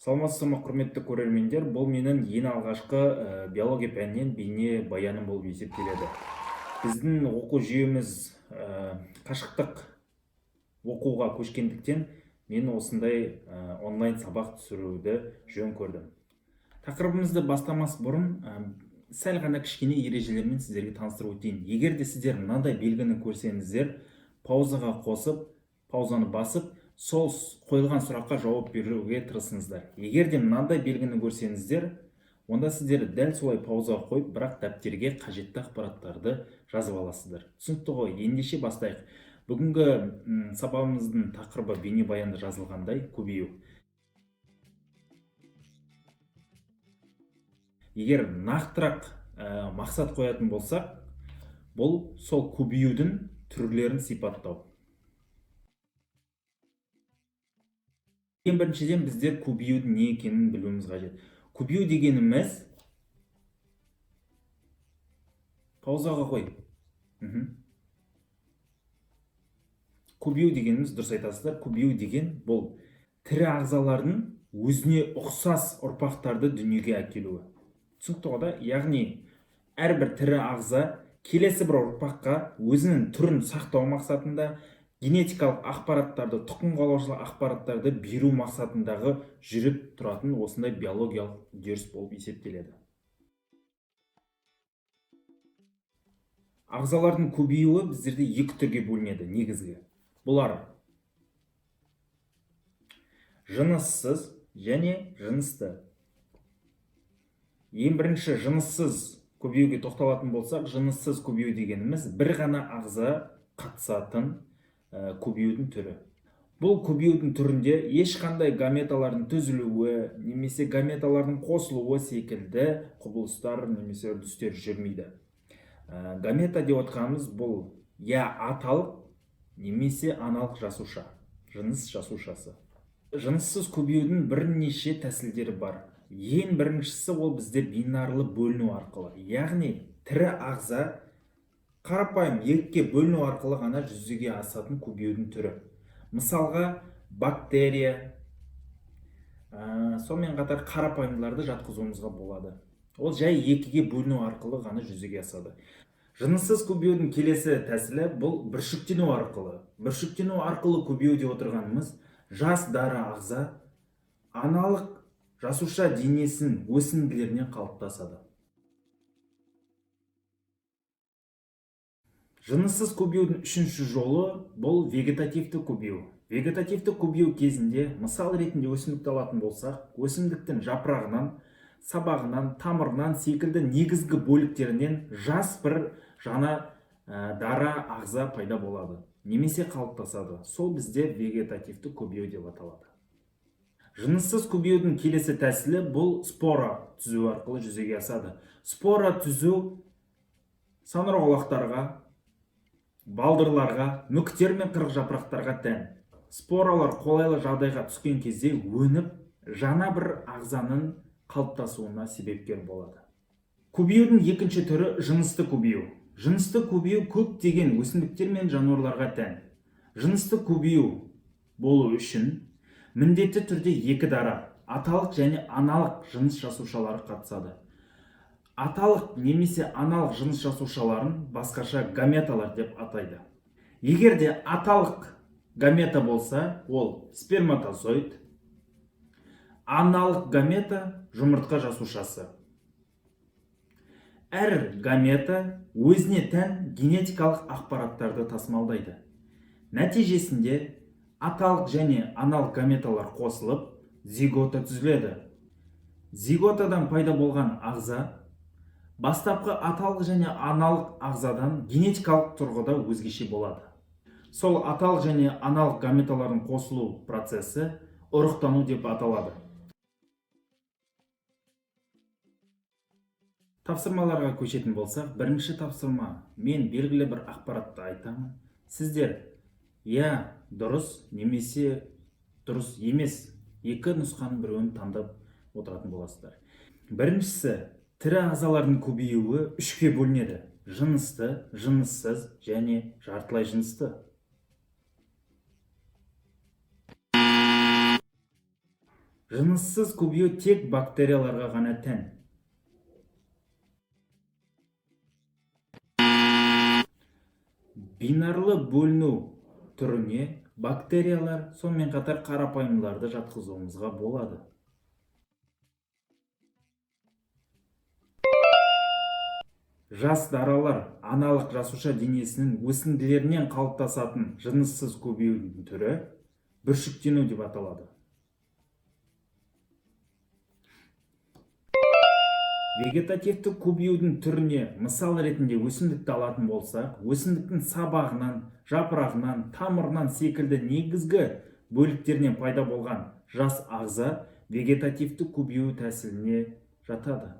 Саламатсыздар ма, құрметті көрермендер? Бұл менің ең алғашқы биология пәнінен бейне баяным болып есептеледі. Біздің оқу жүйеміз қашықтық оқуға көшкендіктен мен осындай онлайн сабақ түсіруді жөн көрдім. Тақырыбымызды бастамас бұрын сәл ғана кішкене ережелермен сіздерге таныстырып өтейін. Егер де сіздер мынандай белгіні көрсеңіздер, паузаға қосып, паузаны басып, сол қойылған сұраққа жауап беруге тырысыңыздар. Егер де мынандай белгіні көрсеңіздер, онда сіздер дәл солай паузаға қойып, бірақ дәптерге қажетті ақпараттарды жазып аласыздар. Түсінікті ғой? Ендеше бастайық. Бүгінгі сабағымыздың тақырыбы бейнебаянда жазылғандай көбею. Егер нақтырақ мақсат қоятын болсақ, бұл сол көбеюдің түрлерін сипаттау. Ең біріншіден біздер көбеюдің не екенін білуіміз қажет. Көбею дегеніміз, паузаға қой. Көбею дегеніміз, дұрыс айтасыздар, көбею деген бұл тірі ағзалардың өзіне ұқсас ұрпақтарды дүниеге әкелуі. Түсінікті ғой да? Яғни әрбір тірі ағза келесі бір ұрпаққа өзінің түрін сақтау мақсатында генетикалық ақпараттарды, тұқым қуалаушылық ақпараттарды беру мақсатындағы жүріп тұратын осындай биологиялық үдеріс болып есептеледі. Ағзалардың көбеюі біздерде екі түрге бөлінеді негізгі. Бұлар жыныссыз және жынысты. Ең бірінші жыныссыз көбеюге тоқталатын болсақ, жыныссыз көбею дегеніміз бір ғана ағза қатысатын көбеюдің түрі. Бұл көбеюдің түрінде ешқандай гаметалардың түзілуі немесе гаметалардың қосылуы секілді құбылыстар немесе үрдістер жүрмейді. Гамета деп отқанымыз бұл я аталық немесе аналық жасуша, жыныс жасушасы. Жыныссыз көбеюдің бірнеше тәсілдері бар. Ең біріншісі ол бізде бинарлы бөліну арқылы. Яғни тірі ағза қарапайым екіге бөліну арқылы ғана жүзеге асатын көбеюдің түрі. Мысалға, бактерия, сонымен қатар қарапайымдыларды жатқызуымызға болады. Ол жай екіге бөліну арқылы ғана жүзеге асады. Жыныссыз көбеюдің келесі тәсілі бұл бүршіктену арқылы. Бүршіктену арқылы көбею деп отырғанымыз жас дары ағза аналық жасуша денесін өсінділерінен қалыптасады. Жыныссыз көбеюдің үшінші жолы бұл вегетативті көбею. Вегетативті көбею кезінде, мысал ретінде өсімдікті алатын болсақ, өсімдіктің жапырағынан, сабағынан, тамырынан секілді негізгі бөліктерінен жас бір жаңа дара ағза пайда болады, немесе қалыптасады. Сол бізде вегетативті көбею деп аталады. Жыныссыз көбеюдің келесі тәсілі бұл спора түзу арқылы жүзеге асады. Спора түзу саңырауқұлақтарға, балдырларға, мүктер мен қырық жапырақтарға тән. Споралар қолайлы жағдайға түскен кезде өніп, жаңа бір ағзаның қалыптасуына себепкер болады. Көбеюдің екінші түрі жынысты көбею. Жынысты көбею көптеген өсімдіктер мен жануарларға тән. Жынысты көбею болу үшін міндетті түрде екі дара, аталық және аналық жыныс жасушалары қатысады. Аталық немесе аналық жыныс жасушаларын басқаша гаметалар деп атайды. Егер де аталық гамета болса, ол сперматозоид, аналық гамета жұмыртқа жасушасы. Әр гамета өзіне тән генетикалық ақпараттарды тасымалдайды. Нәтижесінде аталық және аналық гаметалар қосылып, зигота түзіледі. Зиготадан пайда болған ағза бастапқы аталық және аналық ағзадан генетикалық тұрғыда өзгеше болады. Сол аталық және аналық гаметалардың қосылу процесі ұрықтану деп аталады. Тапсырмаларға көшетін болсақ, бірінші тапсырма, мен белгілі бір ақпаратты айтамын. Сіздер я дұрыс немесе дұрыс емес екі нұсқаның біреуін таңдап отыратын боласыздар. Біріншісі, тірі ағзалардың көбеюі үшке бөлінеді. Жынысты, жыныссыз және жартылай жынысты. Жыныссыз көбею тек бактерияларға ғана тән. Бинарлы бөліну түріне бактериялар, сонымен қатар қарапайымдыларды жатқызуымызға болады. Жас даралар аналық жасуша денесінің өсінділерінен қалыптасатын жыныссыз көбеюдің түрі бүршіктену деп аталады. Вегетативті көбеюдің түріне мысал ретінде өсімдікті алатын болсақ, өсімдіктің сабағынан, жапырағынан, тамырынан секілді негізгі бөліктерінен пайда болған жас ағза вегетативті көбею тәсіліне жатады.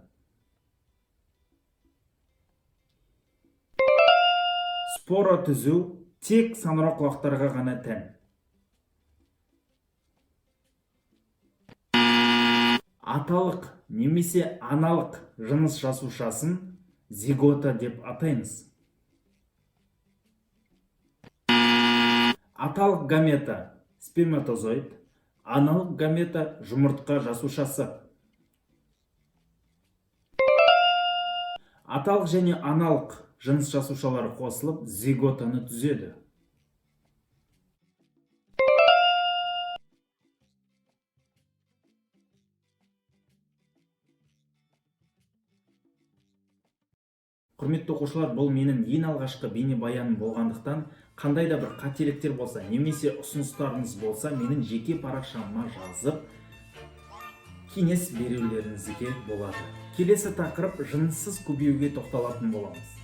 Спора түзу тек саңырауқұлақтарға ғана тән. Аталық немесе аналық жыныс жасушасын зигота деп атаймыз. Аталық гамета сперматозоид, аналық гамета жұмыртқа жасушасы. Аталық және аналық жыныс жасушалары қосылып зиготаны түзеді. Құрметті оқушылар, бұл менің ең алғашқы бейнебаяным болғандықтан, қандай да бір қателіктер болса, немесе ұсыныстарыңыз болса, менің жеке парақшама жазып, кеңес берулеріңізге болады. Келесі тақырып жыныссыз көбеюге тоқталатын боламыз.